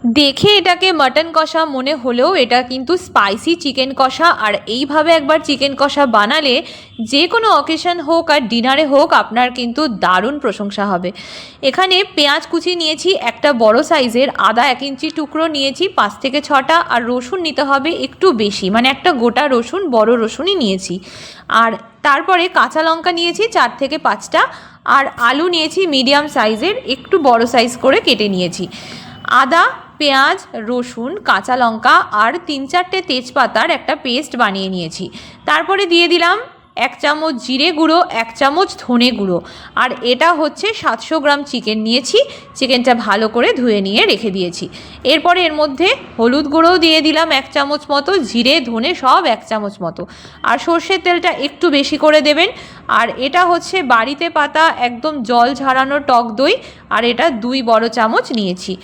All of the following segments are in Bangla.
দেখে এটাকে মাটন কষা মনে হলেও এটা কিন্তু স্পাইসি চিকেন কষা। আর এইভাবে একবার চিকেন কষা বানালে যে কোনো অকেশন হোক আর ডিনারে হোক আপনার কিন্তু দারুণ প্রশংসা হবে। এখানে পেঁয়াজ কুচি নিয়েছি একটা বড় সাইজের, আদা 1 ইঞ্চি টুকরো নিয়েছি 5 থেকে 6টা, আর রসুন নিতে হবে একটু বেশি, মানে একটা গোটা রসুন, বড় রসুনই নিয়েছি। আর তারপরে কাঁচা লঙ্কা নিয়েছি 4 থেকে 5টা, আর আলু নিয়েছি মিডিয়াম সাইজের, একটু বড় সাইজ করে কেটে নিয়েছি। আদা, পেঁয়াজ, রসুন, কাঁচা লঙ্কা আর 3-4টে তেজপাতার একটা পেস্ট বানিয়ে নিয়েছি। তারপরে দিয়ে দিলাম 1 চামচ জিরে গুঁড়ো, 1 চামচ ধনে গুঁড়ো। আর এটা হচ্ছে 700 গ্রাম চিকেন নিয়েছি, চিকেনটা ভালো করে ধুয়ে নিয়ে রেখে দিয়েছি। এরপরে এর মধ্যে হলুদ গুঁড়োও দিয়ে দিলাম 1 চামচ মতো, জিরে ধনে সব 1 চামচ মতো। আর সর্ষের তেলটা একটু বেশি করে দেবেন। আর এটা হচ্ছে বাড়িতে পাতা একদম জল ঝরানো টক দই, আর এটা 2 বড় চামচ নিয়েছি।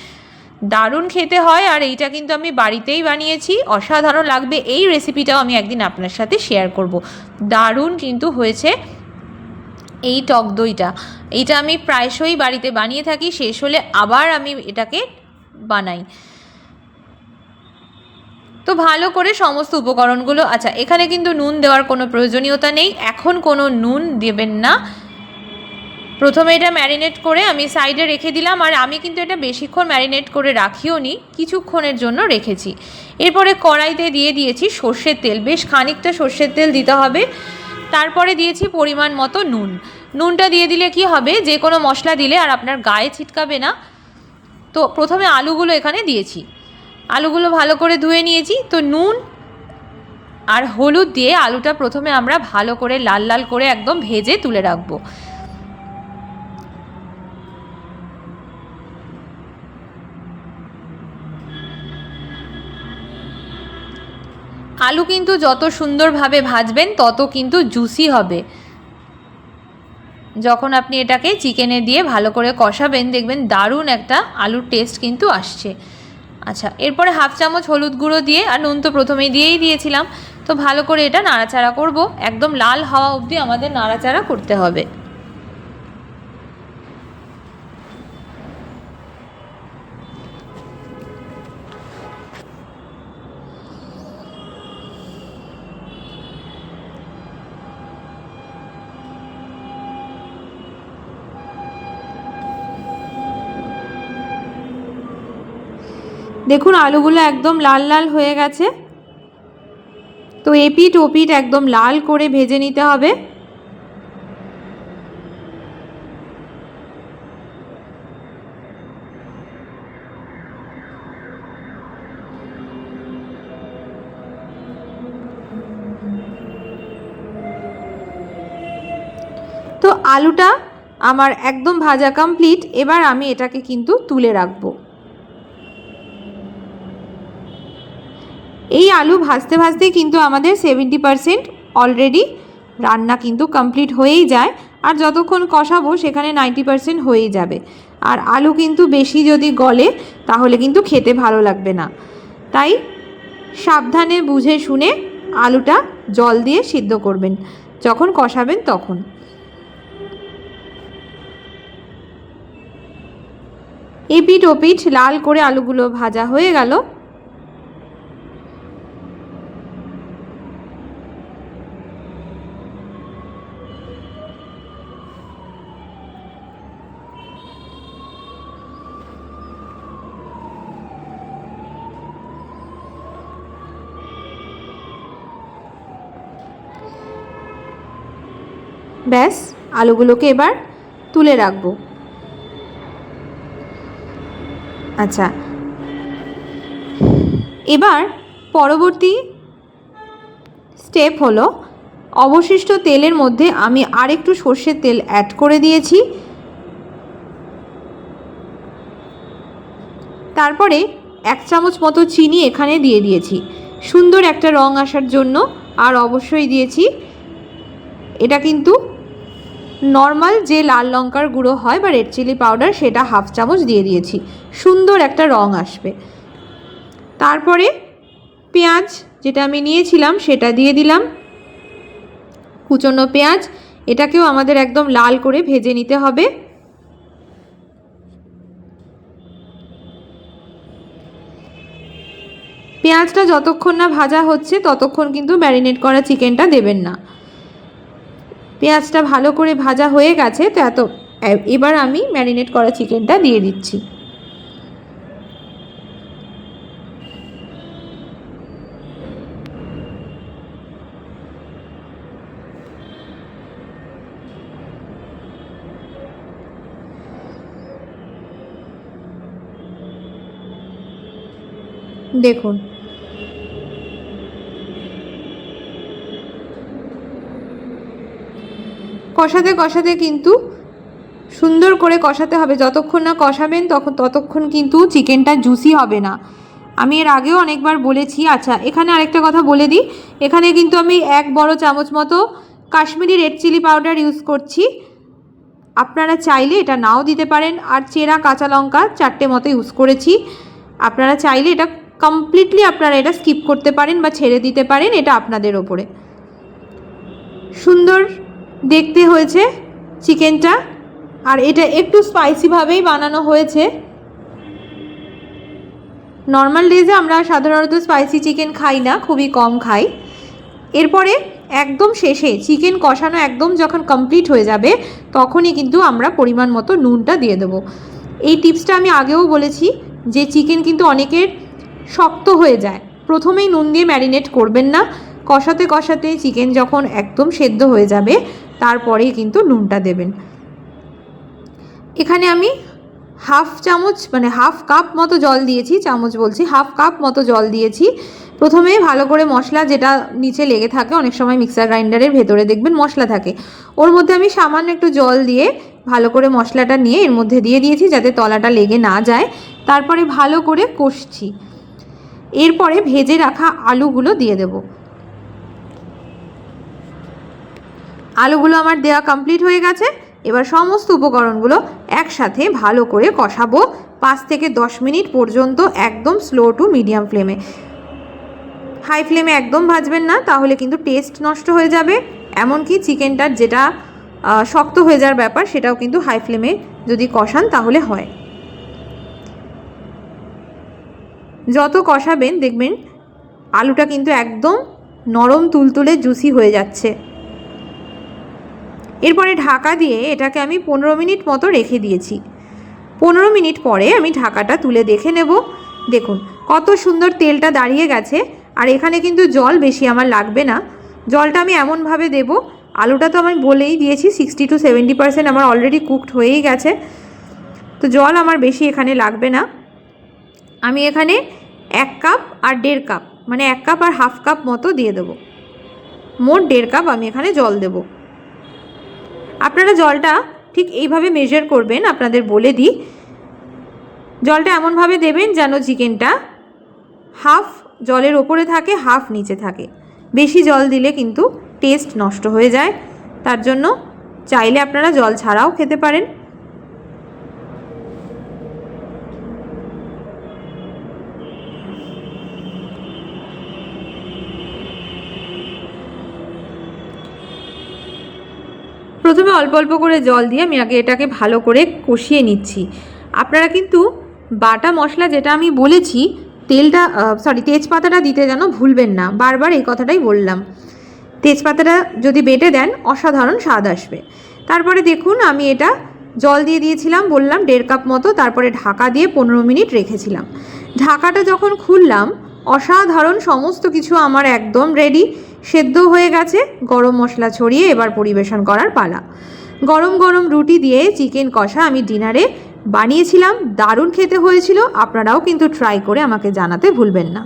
দারুণ খেতে হয়, আর এইটা কিন্তু আমি বাড়িতেই বানিয়েছি, অসাধারণ লাগবে। এই রেসিপিটাও আমি একদিন আপনার সাথে শেয়ার করব। দারুণ কিন্তু হয়েছে এই টক দইটা। এইটা আমি প্রায়শই বাড়িতে বানিয়ে থাকি, শেষ হলে আবার আমি এটাকে বানাই। তো ভালো করে সমস্ত উপকরণগুলো, আচ্ছা এখানে কিন্তু নুন দেওয়ার কোনো প্রয়োজনীয়তা নেই, এখন কোনো নুন দেবেন না। প্রথমে এটা ম্যারিনেট করে আমি সাইডে রেখে দিলাম, আর আমি কিন্তু এটা বেশিক্ষণ ম্যারিনেট করে রাখিও নি, কিছুক্ষণের জন্য রেখেছি। এরপরে কড়াইতে দিয়ে দিয়েছি সর্ষের তেল, বেশ খানিকটা সর্ষের তেল দিতে হবে। তারপরে দিয়েছি পরিমাণ মতো নুন। নুনটা দিয়ে দিলে কি হবে, যে কোনো মশলা দিলে আর আপনার গায়ে ছিটকাবে না। তো প্রথমে আলুগুলো এখানে দিয়েছি, আলুগুলো ভালো করে ধুয়ে নিয়েছি। তো নুন আর হলুদ দিয়ে আলুটা প্রথমে আমরা ভালো করে লাল লাল করে একদম ভেজে তুলে রাখবো। আলু কিন্তু যত সুন্দরভাবে ভাজবেন তত কিন্তু জুসি হবে। যখন আপনি এটাকে চিকেনে দিয়ে ভালো করে কষাবেন দেখবেন দারুণ একটা আলুর টেস্ট কিন্তু আসছে। আচ্ছা, এরপরে 1/2 চামচ হলুদ গুঁড়ো দিয়ে, আর নুন তো প্রথমেই দিয়েই দিয়েছিলাম, তো ভালো করে এটা নাড়াচাড়া করব, একদম লাল হওয়া অবধি আমাদের নাড়াচাড়া করতে হবে। দেখুন আলুগুলো একদম লাল লাল হয়ে গেছে। তো এপিঠ ওপিঠ একদম লাল করে ভেজে নিতে হবে। তো আলুটা আমার একদম ভাজা কমপ্লিট। এবার আমি এটাকে কিন্তু তুলে রাখবো। এই আলু ভাজতে ভাজতেই কিন্তু আমাদের 70% অলরেডি রান্না কিন্তু কমপ্লিট হয়েই যায়, আর যতক্ষণ কষাবো সেখানে 90% হয়েই যাবে। আর আলু কিন্তু বেশি যদি গলে তাহলে কিন্তু খেতে ভালো লাগবে না, তাই সাবধানে বুঝে শুনে আলুটা জল দিয়ে সিদ্ধ করবেন যখন কষাবেন তখন। এপিঠ ওপিঠ লাল করে আলুগুলো ভাজা হয়ে গেল। ব্যাস, আলুগুলোকে এবার তুলে রাখবো। আচ্ছা, এবার পরবর্তী স্টেপ হলো অবশিষ্ট তেলের মধ্যে আমি আরেকটু সর্ষের তেল অ্যাড করে দিয়েছি। তারপরে 1 চামচ মতো চিনি এখানে দিয়ে দিয়েছি সুন্দর একটা রং আসার জন্য। আর অবশ্যই দিয়েছি, এটা কিন্তু নর্মাল যে লাল লঙ্কার গুঁড়ো হয় বা রেড চিলি পাউডার, সেটা 1/2 চামচ দিয়ে দিয়েছি, সুন্দর একটা রং আসবে। তারপরে পেঁয়াজ যেটা আমি নিয়েছিলাম সেটা দিয়ে দিলাম, কুচনো পেঁয়াজ। এটাকেও আমাদের একদম লাল করে ভেজে নিতে হবে। পেঁয়াজটা যতক্ষণ না ভাজা হচ্ছে ততক্ষণ কিন্তু ম্যারিনেট করা চিকেনটা দেবেন না। পেঁয়াজটা ভালো করে ভাজা হয়ে গেছে, তো এবার আমি ম্যারিনেট করা চিকেনটা দিয়ে দিচ্ছি। দেখুন কষাতে কষাতে কিন্তু সুন্দর করে কষাতে হবে, যতক্ষণ না কষাবেন ততক্ষণ কিন্তু চিকেনটা জুসি হবে না। আমি এর আগেও অনেকবার বলেছি। আচ্ছা, এখানে আরেকটা কথা বলে দিই, এখানে কিন্তু আমি 1 বড় চামচ মতো Kashmiri red chilli powder use করছি। আপনারা চাইলে এটা নাও দিতে পারেন। আর চেরা কাঁচা লঙ্কা 4টে মতো ইউজ করেছি। আপনারা চাইলে এটা কমপ্লিটলি আপনারা এটা স্কিপ করতে পারেন বা ছেড়ে দিতে পারেন, এটা আপনাদের ওপরে। সুন্দর দেখতে হয়েছে চিকেনটা, আর এটা একটু স্পাইসিভাবেই বানানো হয়েছে। নর্মাল ডেজে আমরা সাধারণত স্পাইসি চিকেন খাই না, খুবই কম খাই। এরপরে একদম শেষে চিকেন কষানো একদম যখন কমপ্লিট হয়ে যাবে তখনই কিন্তু আমরা পরিমাণ মতো নুনটা দিয়ে দেবো। এই টিপসটা আমি আগেও বলেছি যে চিকেন কিন্তু অনেকের শক্ত হয়ে যায়, প্রথমেই নুন দিয়ে ম্যারিনেট করবেন না। কষাতে কষাতে চিকেন যখন একদম সেদ্ধ হয়ে যাবে তারপরেই কিন্তু নুনটা দেবেন। এখানে আমি হাফ চামচ মানে হাফ কাপ মতো জল দিয়েছি, চামচ বলছি, হাফ কাপ মতো জল দিয়েছি। প্রথমে ভালো করে মশলা যেটা নিচে লেগে থাকে, অনেক সময় মিক্সার গ্রাইন্ডারের ভেতরে দেখবেন মশলা থাকে, ওর মধ্যে আমি সামান্য একটু জল দিয়ে ভালো করে মশলাটা নিয়ে এর মধ্যে দিয়ে দিয়েছি যাতে তলাটা লেগে না যায়। তারপরে ভালো করে কষছি। এরপরে ভেজে রাখা আলুগুলো দিয়ে দেব। আলুগুলো আমার দেওয়া কমপ্লিট হয়ে গেছে। এবার সমস্ত উপকরণগুলো একসাথে ভালো করে কষাবো 5 থেকে 10 মিনিট পর্যন্ত, একদম স্লো টু মিডিয়াম ফ্লেমে। হাই ফ্লেমে একদম ভাজবেন না, তাহলে কিন্তু টেস্ট নষ্ট হয়ে যাবে। এমনকি চিকেনটার যেটা শক্ত হয়ে যাওয়ার ব্যাপার সেটাও কিন্তু হাই ফ্লেমে যদি কষান তাহলে হয়। যত কষাবেন দেখবেন আলুটা কিন্তু একদম নরম তুলতুলে জুসি হয়ে যাচ্ছে। এরপরে ঢাকা দিয়ে এটাকে আমি 15 মিনিট মতো রেখে দিয়েছি। 15 মিনিট পরে আমি ঢাকাটা তুলে দেখে নেব। দেখুন কত সুন্দর তেলটা দাঁড়িয়ে গেছে। আর এখানে কিন্তু জল বেশি আমার লাগবে না। জলটা আমি এমনভাবে দেব, আলুটা তো আমি বলেই দিয়েছি 60 to 70% আমার অলরেডি কুকড হয়েই গেছে, তো জল আমার বেশি এখানে লাগবে না। আমি এখানে 1 কাপ আর 1.5 কাপ মানে 1 কাপ আর হাফ কাপ মতো দিয়ে দেবো। মোট 1.5 কাপ আমি এখানে জল দেব। আপনারা জলটা ঠিক এইভাবে মেজার করবেন। আপনাদের বলে দিই, জলটা এমনভাবে দেবেন যেন চিকেনটা হাফ জলের ওপরে থাকে, হাফ নিচে থাকে। বেশি জল দিলে কিন্তু টেস্ট নষ্ট হয়ে যায়। তার জন্য চাইলে আপনারা জল ছাড়াও খেতে পারেন। প্রথমে অল্প অল্প করে জল দিয়ে আমি আগে এটাকে ভালো করে কষিয়ে নিচ্ছি। আপনারা কিন্তু বাটা মশলা যেটা আমি বলেছি তেজপাতাটা দিতে যেন ভুলবেন না, বারবার এই কথাটাই বললাম। তেজপাতাটা যদি বেটে দেন অসাধারণ স্বাদ আসবে। তারপরে দেখুন আমি এটা জল দিয়ে দিয়েছিলাম বললাম 1.5 কাপ মতো, তারপরে ঢাকা দিয়ে 15 মিনিট রেখেছিলাম। ঢাকাটা যখন খুললাম অসাধারণ সমস্ত কিছু আমার একদম রেডি, সেদ্ধ হয়ে গেছে। গরম মশলা ছড়িয়ে এবার পরিবেশন করার পালা। গরম গরম রুটি দিয়ে চিকেন কষা আমি ডিনারে বানিয়েছিলাম, দারুণ খেতে হয়েছিল। আপনারাও কিন্তু ট্রাই করে আমাকে জানাতে ভুলবেন না।